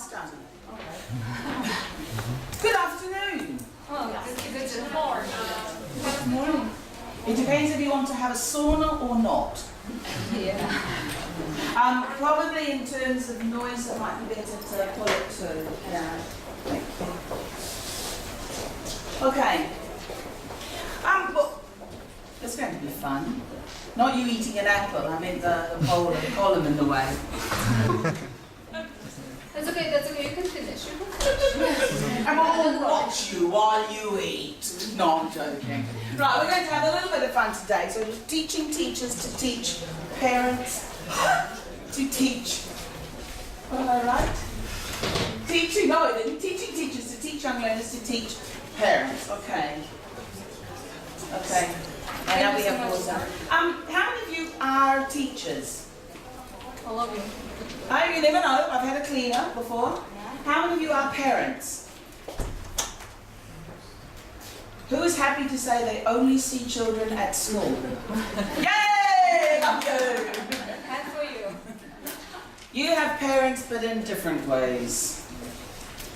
started. Okay. Good afternoon. Oh, it's hard. Good morning. It depends if you want to have a sauna or not. Yeah. Probably in terms of noise, it might be better to pull it to. Yeah. Thank you. Okay. But it's going to be fun. Not you eating an apple. I meant the column in the way. That's okay, you can finish. And we'll watch you while you eat. No, I'm joking. Right, we're going to have a little bit of fun today. So we're teaching teachers to teach parents to teach. What am I right? Teaching teachers to teach young learners to teach parents. Okay. Okay. And now we have water. How many of you are teachers? All of you. Oh, you never know. I've had a cleaner before. How many of you are parents? Who is happy to say they only see children at school? Yay! Love you! And for you. You have parents, but in different ways.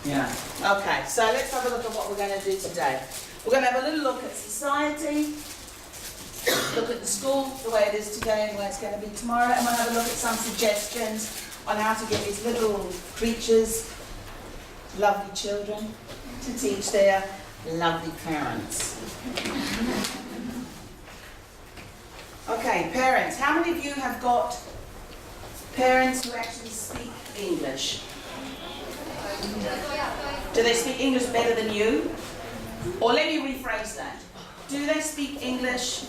Yeah. Okay, so let's have a look at what we're going to do today. We're going to have a little look at society, look at the school, the way it is today and the way it's going to be tomorrow, and we'll have a look at some suggestions on how to get these little creatures, lovely children, to teach their lovely parents. Okay, parents. How many of you have got parents who actually speak English? Do they speak English better than you? Or let me rephrase that. Do they speak English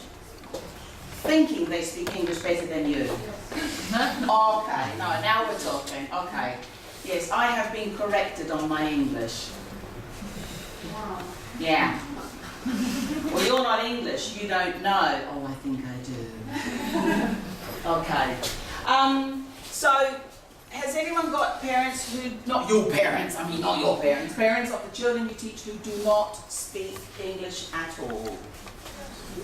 thinking they speak English better than you? Okay, no, now we're talking. Okay. Yes, I have been corrected on my English. Yeah. Well, you're not English, you don't know. Oh, I think I do. Okay. So, has anyone got parents who, not your parents, I mean not your parents, parents of the children you teach who do not speak English at all?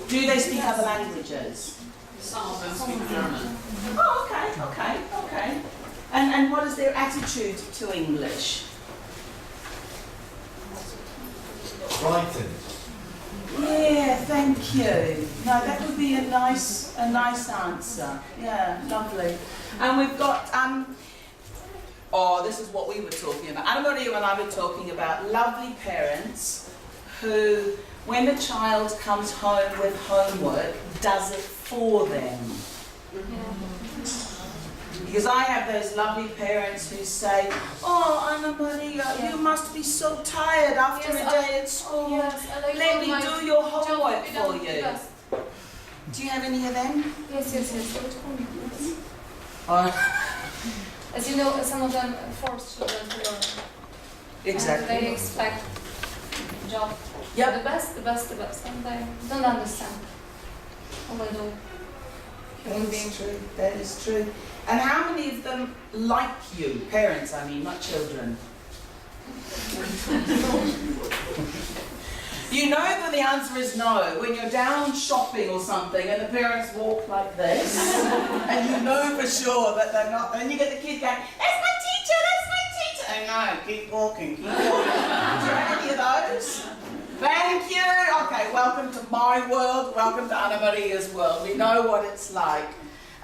Do they speak other languages? Some of them speak German. Oh, okay. And what is their attitude to English? Frightened. Yeah, thank you. No, that would be a nice answer. Yeah, lovely. And we've got this is what we were talking about. Anna-Maria and I were talking about lovely parents who, when the child comes home with homework, does it for them. Because I have those lovely parents who say, "Oh, Anna-Maria, you must be so tired after a day at school. Let me do your homework for you." Do you have any of them? Yes. As you know, some of them force children to learn. Exactly. And they expect job. Yep. The best, and they don't understand what they do. That is true. And how many of them like you? Parents, I mean, not children. You know that the answer is no. When you're down shopping or something and the parents walk like this, and you know for sure that they're not, and you get the kid going, "That's my teacher, that's my teacher." And no, keep walking. Do you have any of those? Thank you. Okay, welcome to my world. Welcome to Anna-Maria's world. We know what it's like.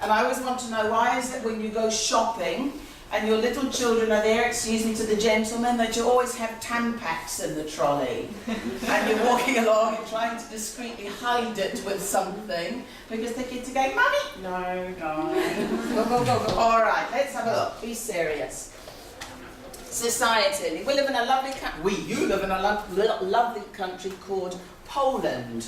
And I always want to know, why is it when you go shopping and your little children are there, excuse me to the gentleman, that you always have Tampax in the trolley? And you're walking along and trying to discreetly hide it with something because the kids are going, "Mummy!" No. Go. All right, let's have a look. Be serious. Society. We live in a lovely country. You live in a lovely country called Poland.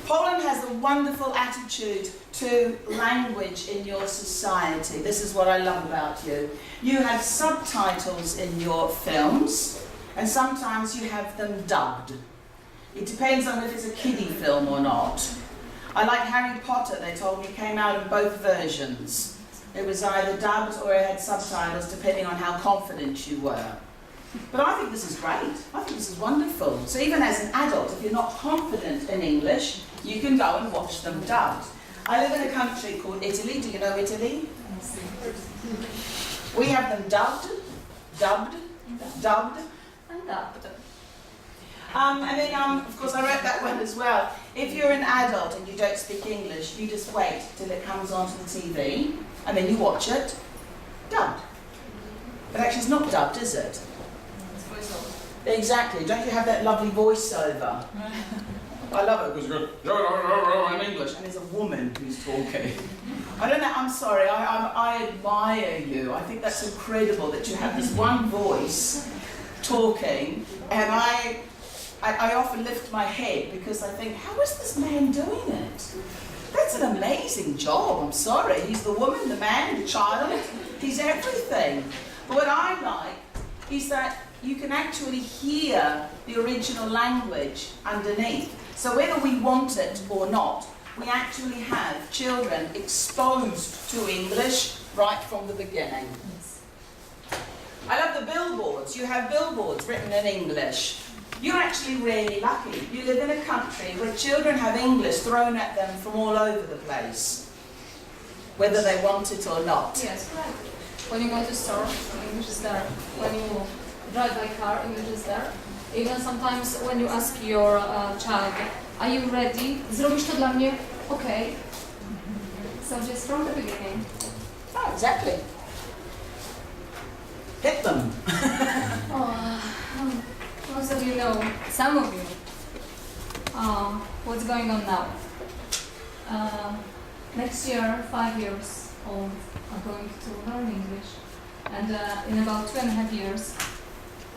Poland has a wonderful attitude to language in your society. This is what I love about you. You have subtitles in your films, and sometimes you have them dubbed. It depends on if it's a kiddie film or not. I like Harry Potter, they told me, came out in both versions. It was either dubbed or it had subtitles, depending on how confident you were. But I think this is great. I think this is wonderful. So even as an adult, if you're not confident in English, you can go and watch them dubbed. I live in a country called Italy. Do you know Italy? We have them dubbed Dubbed? Dubbed? And dubbed. And then, of course, I wrote that one as well. If you're an adult and you don't speak English, you just wait till it comes onto the TV, and then you watch it. Dubbed. But actually, it's not dubbed, is it? It's voiceover. Exactly. Don't you have that lovely voiceover? I love it because you're in English, and there's a woman who's talking. I don't know. I'm sorry. I admire you. I think that's incredible that you have this one voice talking, and I often lift my head because I think, how is this man doing it? That's an amazing job. I'm sorry. He's the woman, the man, the child. He's everything. But what I like is that you can actually hear the original language underneath. So whether we want it or not, we actually have children exposed to English right from the beginning. I love the billboards. You have billboards written in English. You're actually really lucky. You live in a country where children have English thrown at them from all over the place, whether they want it or not. Yes, right. When you go to store, English is there. When you drive by car, English is there. Even sometimes when you ask your child, are you ready? Zrobisz to dla mnie? Okay. So just from the beginning. Oh, exactly. Hit them. Most of you know, some of you, what's going on now. Next year, 5 years old are going to learn English, and in about 2.5 years,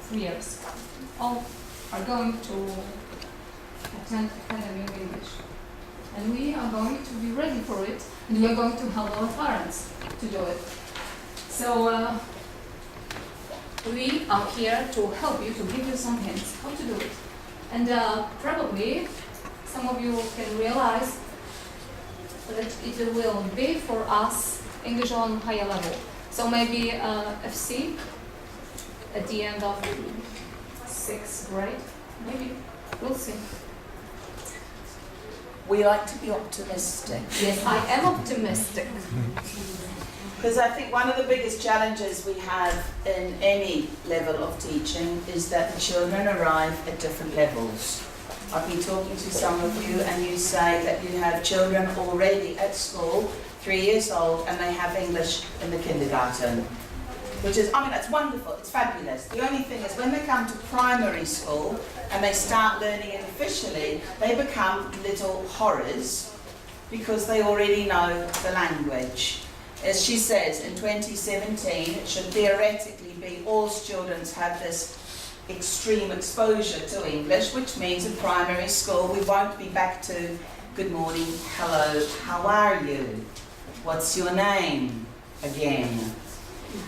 3 years, all are going to attend Academy of English. And we are going to be ready for it, and we are going to help our parents to do it. So we are here to help you, to give you some hints how to do it. And probably some of you can realize that it will be for us English on higher level. So maybe FC at the end of 6th grade, maybe. We'll see. We like to be optimistic. Yes, I am optimistic. Because I think one of the biggest challenges we have in any level of teaching is that the children arrive at different levels. I've been talking to some of you and you say that you have children already at school, 3 years old, and they have English in the kindergarten. Which is, I mean, that's wonderful, it's fabulous. The only thing is when they come to primary school and they start learning it officially, they become little horrors because they already know the language. As she says, in 2017, it should theoretically be all students have this extreme exposure to English, which means in primary school we won't be back to good morning, hello, how are you? What's your name? Again.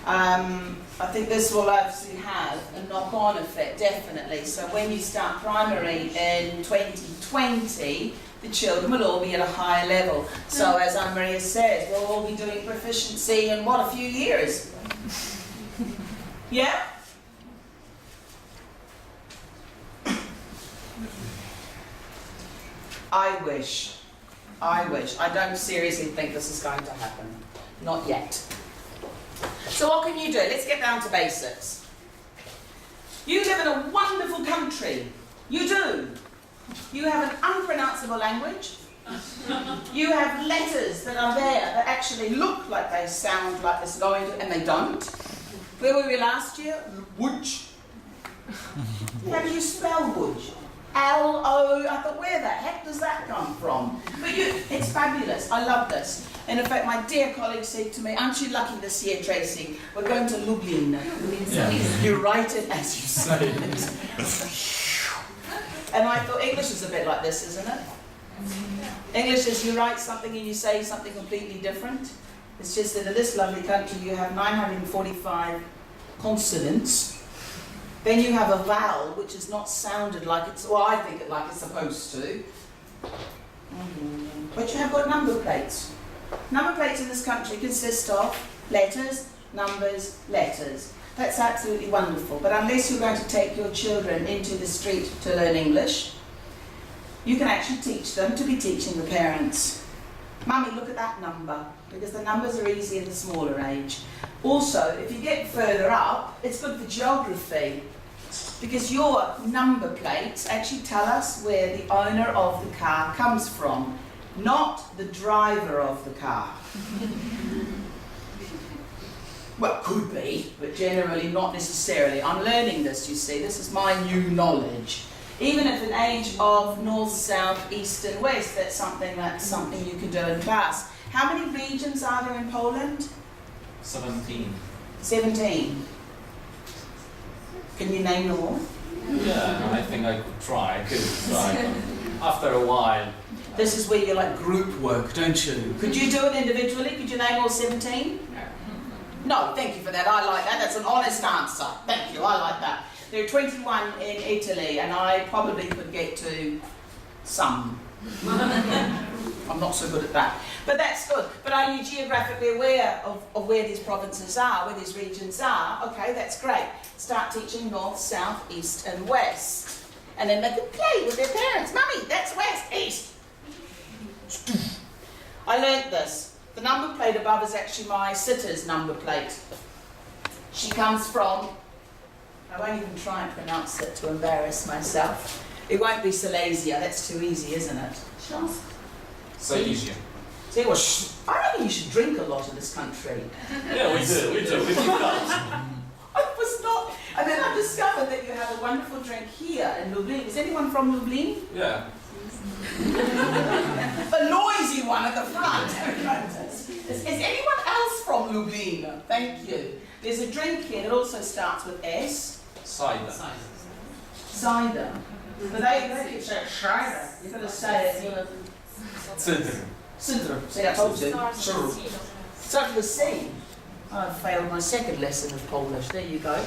I think this will obviously have a knock-on effect, definitely. So when you start primary in 2020, the children will all be at a higher level. So as Anne-Maria says, we'll all be doing proficiency in what, a few years? Yeah? I wish. I don't seriously think this is going to happen. Not yet. So what can you do? Let's get down to basics. You live in a wonderful country. You do. You have an unpronounceable language. You have letters that are there that actually look like they sound like this going to, and they don't. Where were we last year? Wooch. How do you spell wooch? L-O, I thought, where the heck does that come from? But it's fabulous. I love this. And in fact, my dear colleague said to me, aren't you lucky this year, Tracey? We're going to Lublin. Yeah. You write it as you say it. And I thought, English is a bit like this, isn't it? English is you write something and you say something completely different. It's just that in this lovely country you have 945 consonants. Then you have a vowel which is not sounded like it's, well, I think it like it's supposed to. But you have got number plates. Number plates in this country consist of letters, numbers, letters. That's absolutely wonderful. But unless you're going to take your children into the street to learn English, you can actually teach them to be teaching the parents. Mummy, look at that number, because the numbers are easy in the smaller age. Also, if you get further up, it's good for geography, because your number plates actually tell us where the owner of the car comes from, not the driver of the car. Well, could be, but generally not necessarily. I'm learning this, you see. This is my new knowledge. Even at an age of north, south, east and west, that's something you can do in class. How many regions are there in Poland? 17. 17. Can you name them all? Yeah, I think I could try. After a while. This is where you like group work, don't you? Could you do it individually? Could you name all 17? No, thank you for that. I like that. That's an honest answer. Thank you. I like that. There are 21 in Italy, and I probably could get to some. I'm not so good at that. But that's good. But are you geographically aware of where these provinces are, where these regions are? Okay, that's great. Start teaching north, south, east and west. And then they can play with their parents. Mummy, that's west, east. I learnt this. The number plate above is actually my sitter's number plate. She comes from, I won't even try and pronounce it to embarrass myself. It won't be Silesia, that's too easy, isn't it? Silesia. See, well, I reckon you should drink a lot in this country. Yeah, we do. We keep that. I was not, and then I discovered that you have a wonderful drink here in Lublin. Is anyone from Lublin? Yeah. The noisy one at the front. Is anyone else from Lublin? Thank you. There's a drink here that also starts with S. Cider. Cider. But they keep saying cider. You've got to say it. Cider. Cider. See, I told you. Starts with a C. I failed my second lesson of Polish. There you go.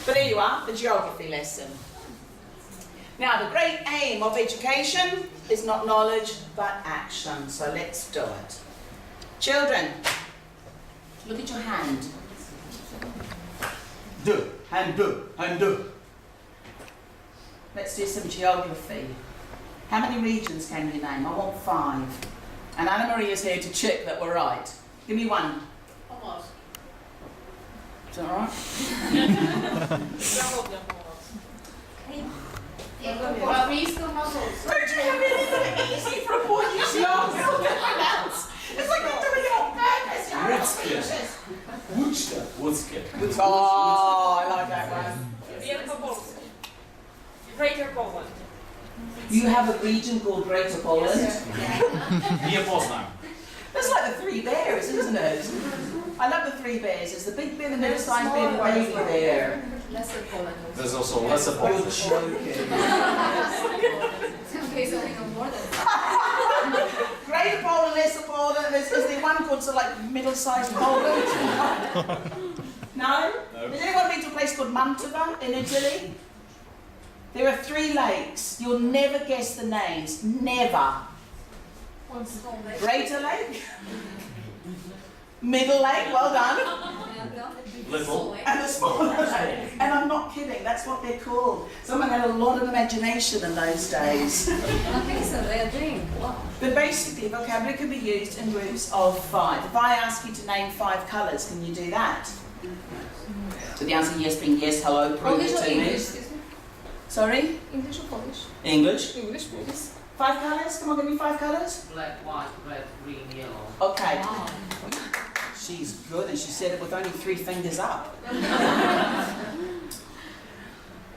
But there you are, the geography lesson. Now, the great aim of education is not knowledge, but action. So let's do it. Children, look at your hand. Do, hand do, hand do. Let's do some geography. How many regions can you name? I want 5. And Anna Marie is here to check that we're right. Give me one. Almost. Is that all right? Ławisko ma włosy. Don't you have anything easy from what you see on pronounce? It's like you're doing it on purpose. You have Łódzkie. Oh, I like that one. Wielkopolskie. Greater Poland. You have a region called Greater Poland. Nie Poznań. That's like the 3 bears, isn't it? I love the 3 bears. There's the big bear, the middle-sized bear, and the baby bear. Lesser Poland. There's also lesser You're Poland. joking. Okay, so we know more than that. Greater Poland, Lesser Poland. Is there one called so like middle-sized Poland? No? Has anyone been to a place called Mantova in Italy? There are 3 lakes. You'll never guess the names. Never. Greater Lake, Middle Lake, well done, Little. and the smaller lake. And I'm not kidding, that's what they're called. Someone had a lot of imagination in those days. I think so, they are doing. Wow. But basically, vocabulary can be used in groups of 5. If I ask you to name 5 colours, can you do that? So the answer yes being yes, hello, prove it to me. Sorry? English or Polish? English. English, please. 5 colours? Come on, give me 5 colours. Black, white, red, green, yellow. Okay. Wow. She's good, and she said it with only 3 fingers up.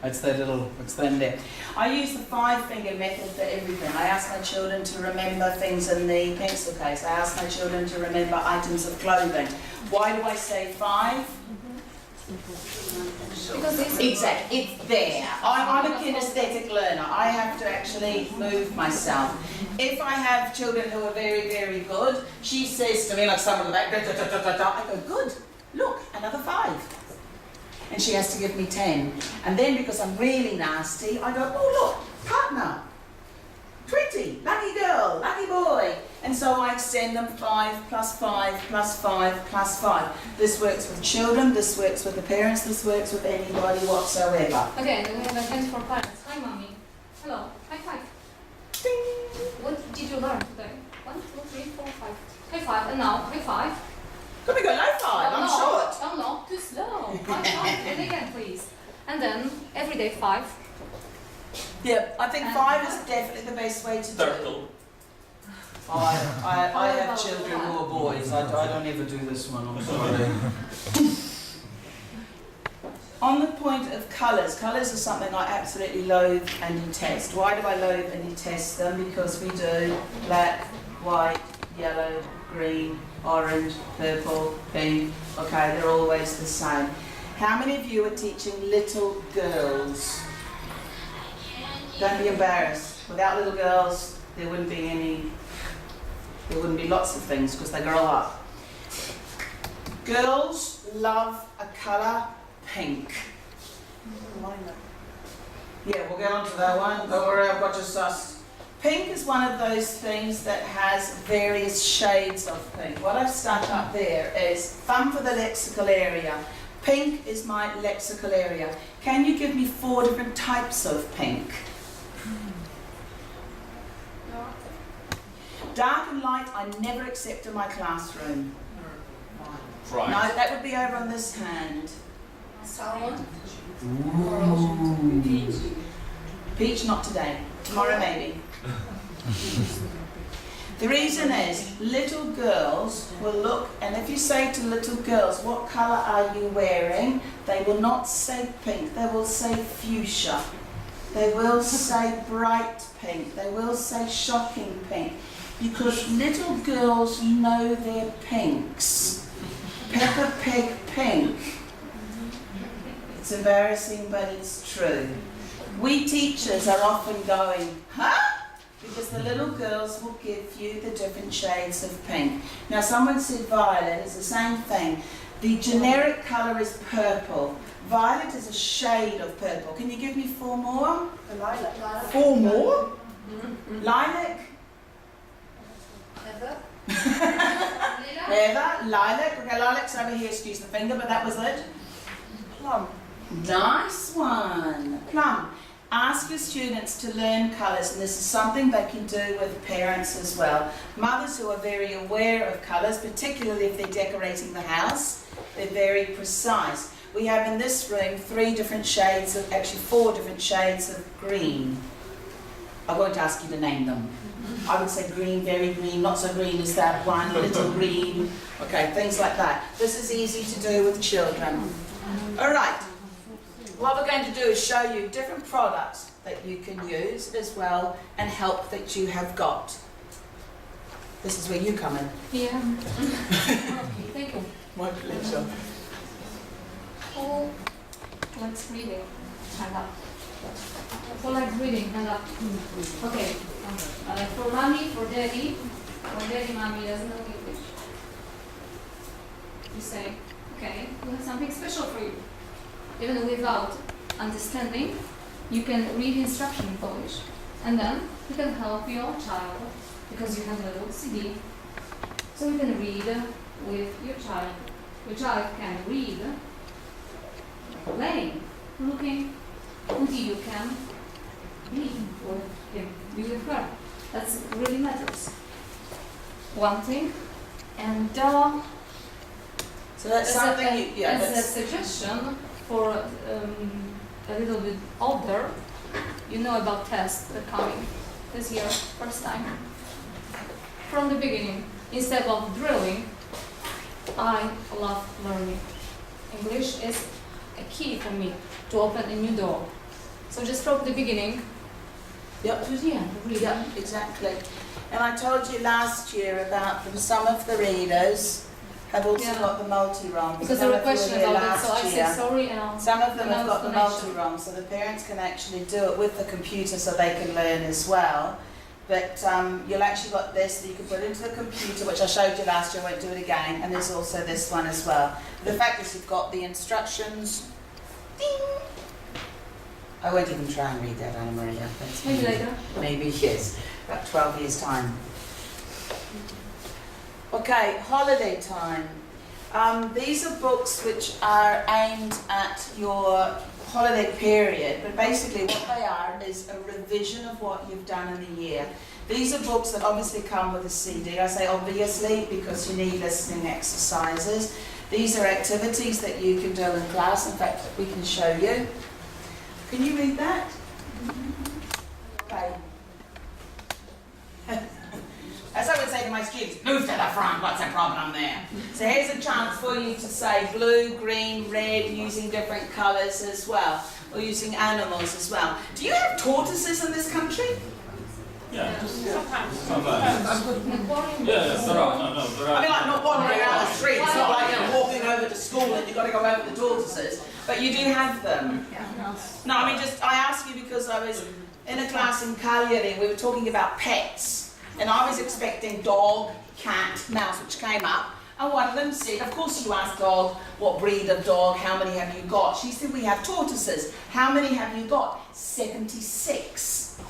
It's them there. I use the 5-finger method for everything. I ask my children to remember things in the pencil case. I ask my children to remember items of clothing. Why do I say 5? Because it's Exactly, it's there. I'm a kinesthetic learner. I have to actually move myself. If I have children who are very, very good, she says to me, like some of the back, da, da, da, da, da, I go, good, look, another 5. And she has to give me 10. And then because I'm really nasty, I go, oh look, partner, 20, lucky girl, lucky boy. And so I send them 5 plus 5 plus 5 plus 5. This works with children, this works with the parents, this works with anybody whatsoever. Okay, then we have a hand for parents. Hi, mommy. Hello. High 5. Ding. What did you learn today? 1, 2, 3, 4, 5. High 5. And now, high 5. Can we go low 5? I'm short. No, no. slow. 5 times. And again, please. And then every day 5. Yeah, I think 5 is definitely the best way to do it. Turtle. Oh, I have children who are boys. I don't ever do this one, I'm sorry. On the point of colours, colours are something I absolutely loathe and detest. Why do I loathe and detest them? Because we do black, white, yellow, green, orange, purple, pink. Okay, they're always the same. How many of you are teaching little girls? Don't be embarrassed. Without little girls, there wouldn't be lots of things because they grow up. Girls love a colour pink. Yeah, we'll get on to that one. Don't worry, I've got you sussed. Pink is one of those things that has various shades of pink. What I've stuck up there is thumb for the lexical area. Pink is my lexical area. Can you give me 4 different types of pink? Dark and light, I never accept in my classroom. Right. No, that would be over on this hand. Salmon. Peach. Peach, not today. Tomorrow, maybe. The reason is, little girls will look, and if you say to little girls, what colour are you wearing? They will not say pink, they will say fuchsia. They will say bright pink. They will say shocking pink. Because little girls know their pinks. Peppa Pig pink. It's embarrassing, but it's true. We teachers are often going, huh? Because the little girls will give you the different shades of pink. Now someone said violet is the same thing. The generic colour is purple. Violet is a shade of purple. Can you give me 4 more? Lilac. 4 more? Lilac? Heather. Heather, lilac. Okay, lilac's over here, excuse the finger, but that was it. Plum. Nice one. Plum. Ask your students to learn colours, and this is something they can do with parents as well. Mothers who are very aware of colours, particularly if they're decorating the house, they're very precise. We have in this room 3 different shades of, actually 4 different shades of green. I won't ask you to name them. I would say green, very green, not so green as that one, little green. Okay, things like that. This is easy to do with children. All right. What we're going to do is show you different products that you can use as well and help that you have got. This is where you come in. Yeah. Thank you. My pleasure. Who likes reading? Hand up. Who likes reading? Hand up. Okay. For mommy, for daddy. For daddy, mommy doesn't know English. You say, okay, we have something special for you. Even without understanding, you can read instruction in Polish. And then you can help your child because you have a little CD. So you can read with your child. Your child can read playing, looking, until you can be with him, be with her. That's really matters. One thing, and So that's something as a suggestion for a little bit older, you know about tests that are coming this year, first time. From the beginning, instead of drilling, I love learning. English is a key for me to open a new door. So just from the beginning Yep. to the end, really. Yeah, exactly. And I told you last year about some of the readers have also Yeah. got the multi-ROM. Because Some there were of you questions here about it, last so I year. said sorry and I'll Some of them have got the explanation. multi-ROM, so the parents can actually do it with the computer so they can learn as well. But you'll actually got this that you can put into the computer, which I showed you last year, I won't do it again, and there's also this one as well. The fact is you've got the instructions. Ding! I won't even try and read that, Anna Maria. That's Maybe me. later. Maybe, yes. About 12 years' time. Okay, holiday time. These are books which are aimed at your holiday period, but basically what they are is a revision of what you've done in the year. These are books that obviously come with a CD. I say obviously because you need listening exercises. These are activities that you can do in class. In fact, we can show you. Can you read that? Okay. As I would say to my students, move to the front, what's the problem there? So here's a chance for you to say blue, green, red, using different colours as well, or using animals as well. Do you have tortoises in this country? Yeah. Sometimes. Sometimes. Yeah, there are. No, there are. I mean, like not wandering around the streets, it's not like you're walking over to school and you've got to go over the tortoises, but you do have them. No, I mean, I ask you because I was in a class in Cagliari, we were talking about pets. And I was expecting dog, cat, mouse, which came up. And one of them said, of course you ask dog, what breed of dog, how many have you got? She said, we have tortoises. How many have you got? 76.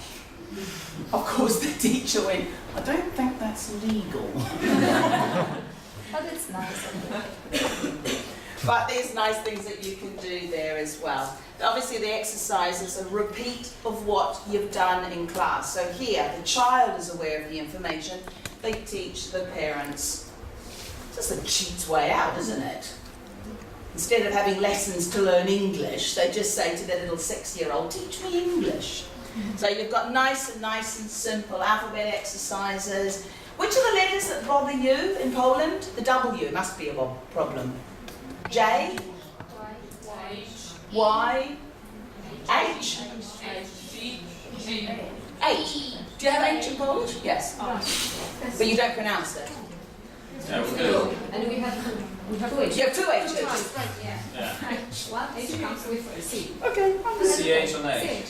Of course the teacher went, I don't think that's legal. But it's nice. But there's nice things that you can do there as well. Obviously the exercise is a repeat of what you've done in class. So here, the child is aware of the information, they teach the parents. Just a cheat way out, isn't it? Instead of having lessons to learn English, they just say to their little 6-year-old, teach me English. So you've got nice and simple alphabet exercises. Which are the letters that bother you in Poland? The W must be a problem. J, Y, H, H. Do you have H in Polish? Yes. But you don't pronounce it. Yeah, we do. And we have two H's. You have two H's. Yeah. One H comes with C. Okay. CH and H.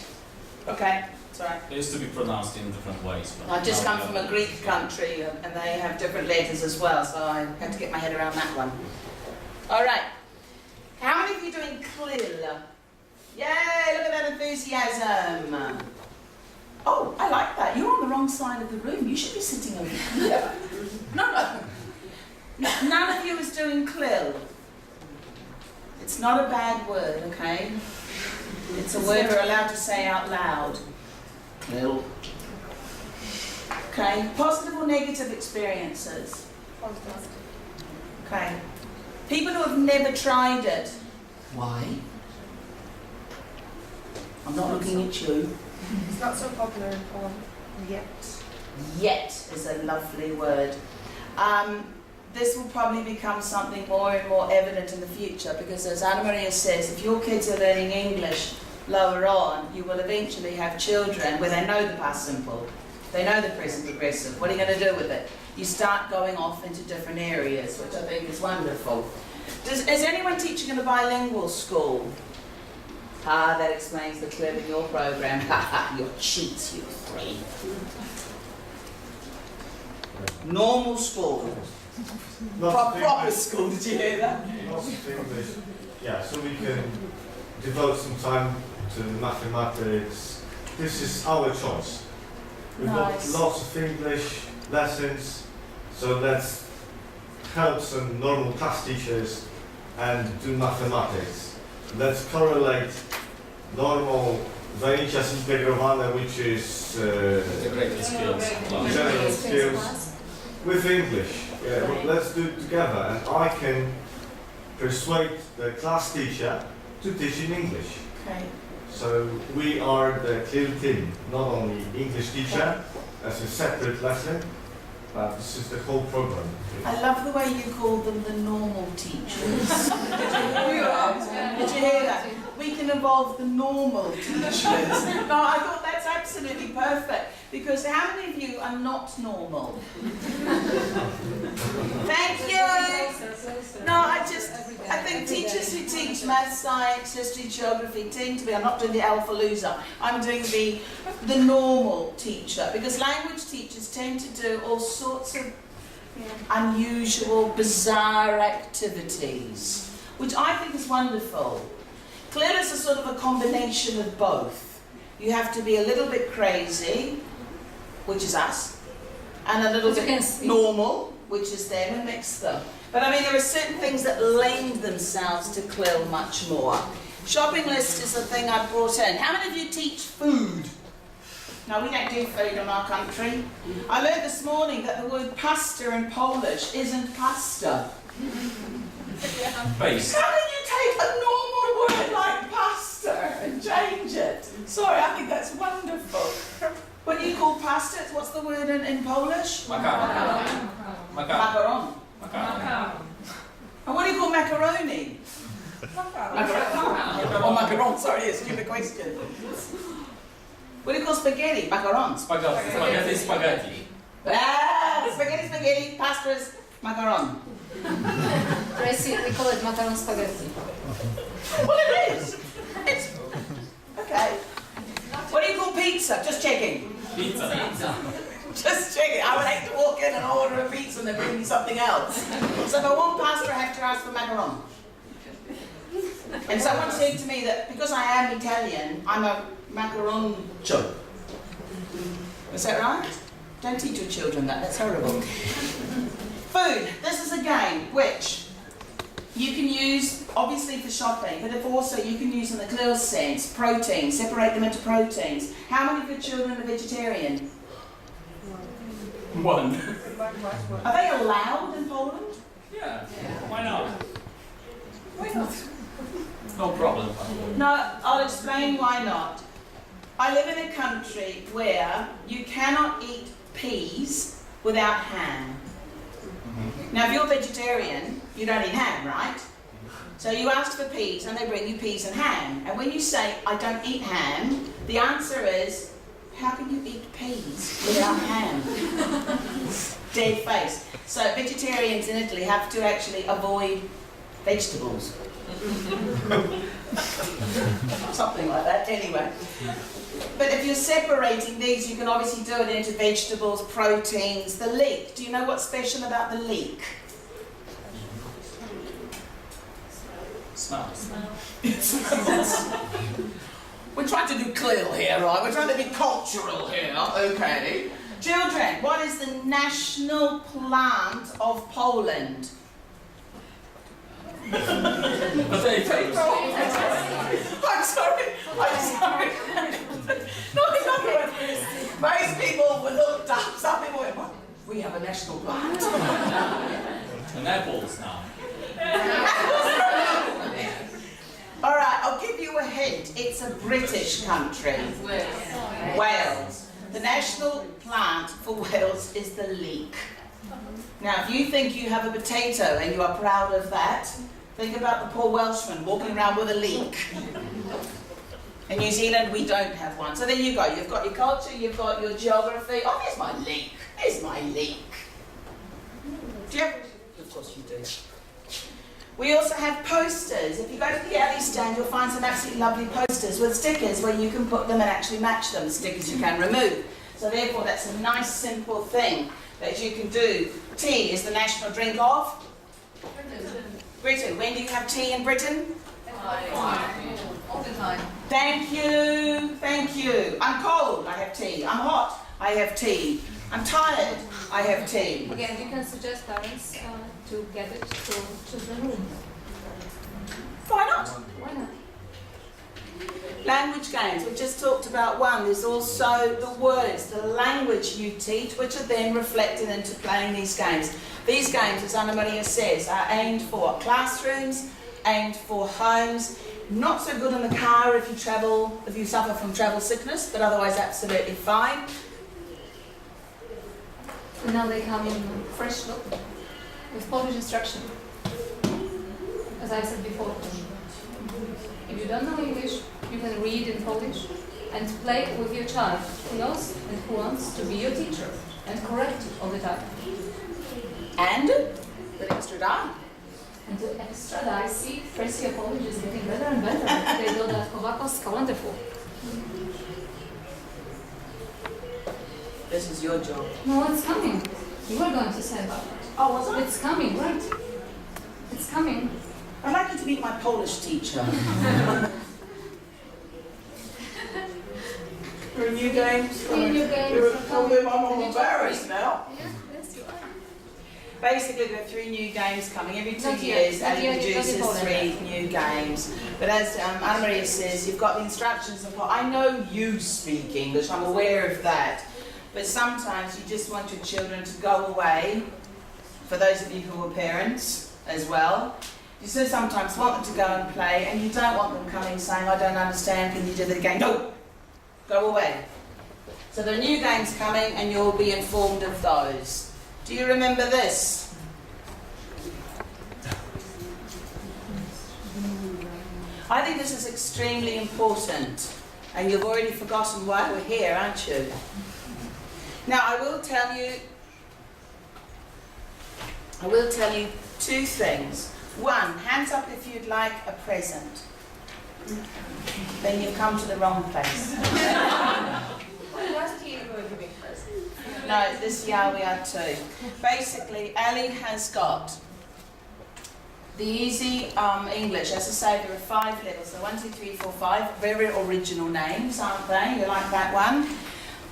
Okay. Sorry. It used to be pronounced in different ways. But I've just now come we from a have- Greek country and they have different letters as well, so I had to get my head around that one. All right. How many of you are doing clear? Yay, look at that enthusiasm. Oh, I like that. You're on the wrong side of the room. You should be sitting over here. No. None of you is doing clear. It's not a bad word, okay? It's a word we're allowed to say out loud. Clear. Okay, positive or negative experiences? Okay. People who have never tried it. Why? I'm not looking at you. It's not so popular in Poland yet. Yet is a lovely word. This will probably become something more and more evident in the future because as Anna Maria says, if your kids are learning English lower on, you will eventually have children where they know the past simple, they know the present progressive. What are you going to do with it? You start going off into different areas, which I think is wonderful. Is anyone teaching in a bilingual school? Ah, that explains the clue in your program. You're cheats, you three. Normal school. Proper school, did you hear that? Lots of English. Yeah, so we can devote some time to mathematics. This is our choice. We've Nice. got lots of English lessons, so let's help some normal class teachers and do mathematics. Let's correlate normal zajęcia zintegrowane, which is Integrated skills. general skills, with English. Yeah, Right. let's do it together, and I can persuade the class teacher to teach in English. Okay. So we are the clear team, not only English teacher as a separate lesson, but this is the whole program. I love the way you call them the normal teachers. Did you hear that? We can involve the normal teachers. No, I thought that's absolutely perfect because how many of you are not normal? Thank you. No, I think teachers who teach math, science, history, geography tend to be, I'm not doing the Alphalooza, I'm doing the normal teacher because language teachers tend to do all sorts of unusual, bizarre activities, which I think is wonderful. Clear is a sort of a combination of both. You have to be a little bit crazy, which is us, and a little bit normal, which is them, and mix them. But I mean, there are certain things that lend themselves to CLIL much more. Shopping list is a thing I brought in. How many of you teach food? No, we don't do food in our country. I learned this morning that the word pasta in Polish isn't pasta. Base. How can you take a normal word like pasta and change it? Sorry, I think that's wonderful. What do you call pasta? What's the word in Polish? Makaron. Makaron. Macaron. Makaron. And what do you call macaroni? Macaron. Oh, macaron, sorry, it's a stupid question. What do you call spaghetti? Macarons. Spaghetti. Spaghetti. Spaghetti. Ah, spaghetti, pasta is macaron. Tracy, we call it macaron spaghetti. Well, it is. It's, okay. What do you call pizza? Just checking. Pizza. Just checking. I would hate to walk in and order a pizza and they bring me something else. So if I want pasta, I have to ask for macaron. And someone said to me that because I am Italian, I'm a macaroncho. Is that right? Don't teach your children that. That's horrible. Food. This is a game which you can use, obviously, for shopping, but if also you can use in the clear sense, proteins, separate them into proteins. How many of your children are vegetarian? One. Are they allowed in Poland? Yeah. Why not? Why not? No problem. No, I'll explain why not. I live in a country where you cannot eat peas without ham. Now, if you're vegetarian, you don't eat ham, right? So you ask for peas and they bring you peas and ham. And when you say, I don't eat ham, the answer is, how can you eat peas without ham? Dead face. So vegetarians in Italy have to actually avoid vegetables. Something like that, anyway. But if you're separating these, you can obviously do it into vegetables, proteins, the leek. Do you know what's special about the leek? Smells. It smells. We're trying to do clear here, right? We're trying to be cultural here, okay? Children, what is the national plant of Poland? Potatoes. I'm sorry. No, it's not good. Most people were looked up. Some people went, what? We have a national plant. And apples now. All right, I'll give you a hint. It's a British country. Wales. The national plant for Wales is the leek. Now, if you think you have a potato and you are proud of that, think about the poor Welshman walking around with a leek. In New Zealand, we don't have one. So there you go. You've got your culture, you've got your geography. Oh, there's my leek. There's my leek. Do you have? Of course you do. We also have posters. If you go to the alley stand, you'll find some absolutely lovely posters with stickers where you can put them and actually match them. Stickers you can remove. So therefore, that's a nice, simple thing that you can do. Tea is the national drink of? Britain. When do you have tea in Britain? All the time. Thank you, thank you. I'm cold, I have tea. I'm hot, I have tea. I'm tired, I have tea. Again, you can suggest parents to get it to children's rooms. Why not? Why not? Language games, we just talked about one. There's also the words, the language you teach, which are then reflected into playing these games. These games, as Anna Maria says, are aimed for classrooms, aimed for homes. Not so good in the car if you suffer from travel sickness, but otherwise absolutely fine. And now they come in fresh look with Polish instruction. As I said before, if you don't know English, you can read in Polish and play with your child who knows and who wants to be your teacher and correct you all the time. And the extra die. And the extra that I see, Tracy Polish is getting better and better. They dodatkowa kostka, wonderful. This is your job. No, it's coming. You were going to say about it. Oh, was it? It's coming, right? It's coming. I'd like you to meet my Polish teacher. For a new game? Three new games You're are coming. I'm embarrassed now. Yeah, yes, you are. Basically, there are 3 new games coming. Every 2 Not yet. years, Not Ali yet, produces not in 3 new games. But as Anna Maria says, you've got the instructions. I know you speak English, I'm aware of that. But sometimes you just want your children to go away, for those of you who are parents as well, You still sometimes want them to go and play, and you don't want them coming saying, I don't understand, can you do that again? No! Go away. So there are new games coming, and you'll be informed of those. Do you remember this? I think this is extremely important, and you've already forgotten why we're here, aren't you? Now, I will tell you two things. One, hands up if you'd like a present. Then you've come to the wrong place. Last year we were giving presents. No, this year we are too. Basically, Ali has got the easy English. As I say, there are 5 levels. So 1, 2, 3, 4, 5. Very original names, aren't they? You like that one?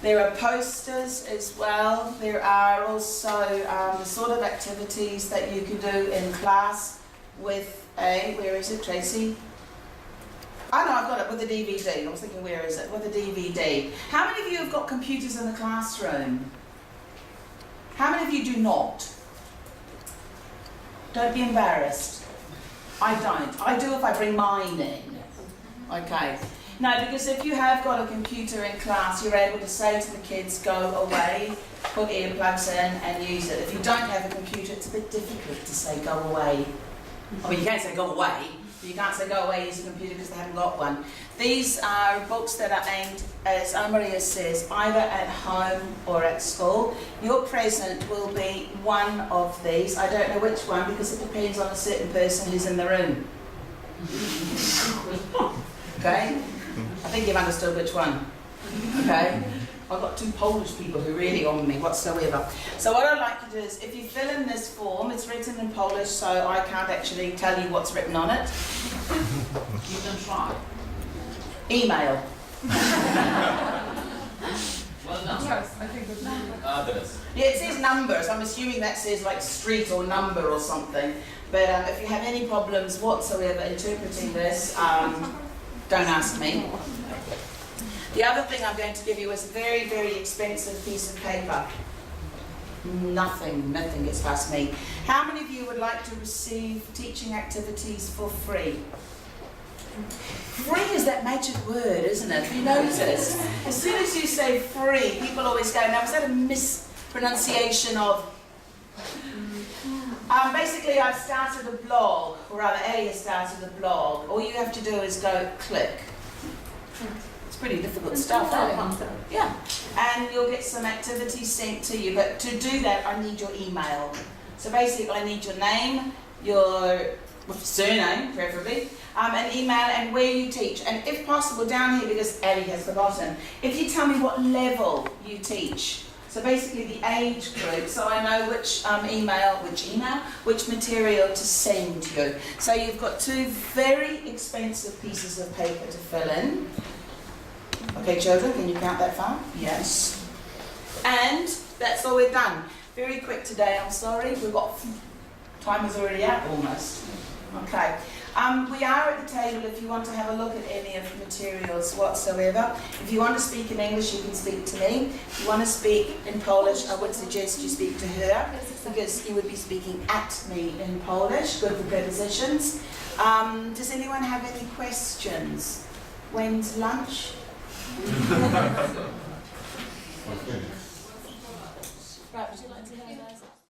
There are posters as well. There are also the sort of activities that you can do in class with where is it, Tracy? Oh no, I've got it with the DVD. I was thinking, where is it? With the DVD. How many of you have got computers in the classroom? How many of you do not? Don't be embarrassed. I don't. I do if I bring mine in. Okay. No, because if you have got a computer in class, you're able to say to the kids, go away, put earplugs in and use it. If you don't have a computer, it's a bit difficult to say go away. I mean, you can't say go away, but you can't say go away, use a computer because they haven't got one. These are books that are aimed, as Maria says, either at home or at school. Your present will be one of these. I don't know which one because it depends on a certain person who's in the room. Okay? I think you've understood which one. Okay? I've got 2 Polish people who are really on me whatsoever. So what I'd like to do is, if you fill in this form, it's written in Polish, so I can't actually tell you what's written on it. You can try. Email. Well done. Yes, I think that's Address. Yeah, it says numbers. I'm assuming that says like street or number or something. But if you have any problems whatsoever interpreting this, don't ask me. The other thing I'm going to give you is a very, very expensive piece of paper. Nothing gets past me. How many of you would like to receive teaching activities for free? Free is that magic word, isn't it? Have you noticed? As soon as you say free, people always go, now was that a mispronunciation of... basically, I've started a blog, or rather, Ellie has started a blog. All you have to do is go click. It's pretty difficult stuff, isn't it? Yeah. And you'll get some activities sent to you. But to do that, I need your email. So basically, I need your name, your surname, preferably, an email, and where you teach. And if possible, down here, because Ellie has forgotten, if you tell me what level you teach. So basically the age group, so I know which which material to send you. So you've got 2 very expensive pieces of paper to fill in. Okay, children, can you count that far? Yes. And that's all we've done. Very quick today, I'm sorry. We've got, time is already out almost. Okay. We are at the table if you want to have a look at any of the materials whatsoever. If you want to speak in English, you can speak to me. If you want to speak in Polish, I would suggest you speak to her because you would be speaking at me in Polish. Good for prepositions. Does anyone have any questions? When's lunch? Right, would you like to have that?